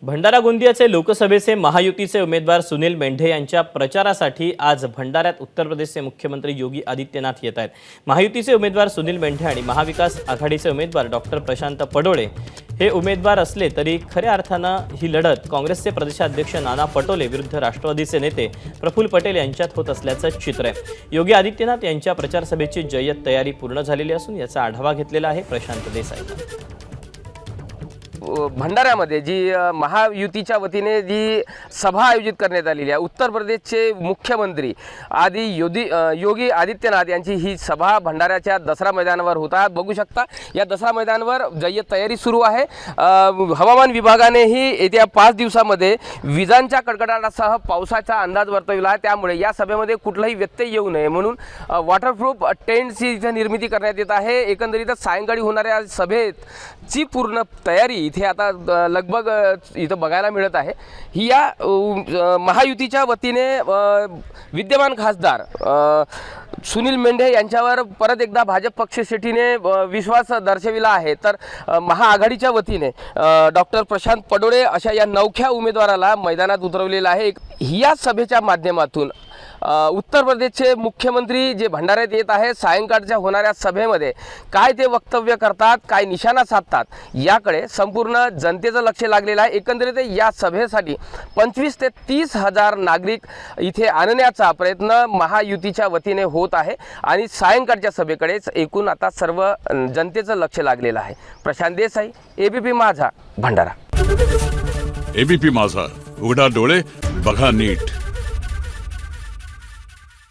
भंडारा गोंदियाचे लोकसभेचे महायुतीचे उमेदवार सुनील मेंढे यांच्या प्रचारासाठी आज भंडाऱ्यात उत्तर प्रदेशचे मुख्यमंत्री योगी आदित्यनाथ येत आहेत। महायुतीचे उमेदवार सुनील मेंढे आणि महाविकास आघाडीचे उमेदवार डॉक्टर प्रशांत पडोळे हे उमेदवार असले तरी खऱ्या अर्थानं ही लढत काँग्रेसचे प्रदेशाध्यक्ष नाना पटोले विरुद्ध राष्ट्रवादीचे नेते प्रफुल्ल पटेल यांच्यात होत असल्याचं चित्र आहे। योगी आदित्यनाथ यांच्या प्रचार सभेची जय्यत तयारी पूर्ण झालेली असून याचा आढावा घेतलेला आहे प्रशांत देसाई। भंडाऱ्यामध्ये जी महायुतीच्या वतीने जी सभा आयोजित करण्यात आलेली आहे, उत्तर प्रदेशचे मुख्यमंत्री योगी आदित्यनाथ यांची ही सभा भंडाऱ्याच्या दसरा मैदानावर होता। बघू शकता या दसरा मैदानावर जय्यत तयारी सुरू आहे। हवामान विभागानेही येत्या 5 दिवसामध्ये विजांच्या कडकडाटासह पावसाचा अंदाज वर्तवला आहे। त्यामुळे या सभेमध्ये कुठलाही व्यत्यय येऊ नये म्हणून वॉटरप्रूफ टेंटची इथे निर्मिती करण्यात येत आहे। एकंदरीतच सायंकाळी होणाऱ्या सभेची पूर्ण तयारी इथे आता लगभग इथं बघायला मिळत आहे। ही या महायुतीच्या वतीने विद्यमान खासदार सुनील मेंढे यांच्यावर परत एकदा भाजप पक्षश्रेष्ठीने विश्वास दर्शविला आहे, तर महाआघाडीच्या वतीने डॉक्टर प्रशांत पडोळे अशा या नवख्या उमेदवाराला मैदानात उतरवलेलं आहे। या सभेच्या माध्यमातून उत्तर प्रदेशचे मुख्यमंत्री जे भंडाऱ्यात येत आहे, सायंकाळच्या होणाऱ्या सभेमध्ये काय ते वक्तव्य करतात, काय निशाणा साधतात, याकडे संपूर्ण जनतेचं लक्ष लागलेलं आहे। एकंदरीत या सभेसाठी 25 ते 30 हजार नागरिक इथे आणण्याचा प्रयत्न महायुतीच्या वतीने होत आहे आणि सायंकाळच्या सभेकडेच एकूण आता सर्व जनतेचं लक्ष लागलेलं आहे। प्रशांत देसाई, एबीपी माझा, भंडारा। एबीपी माझा, उघडा डोळे बघा नीट।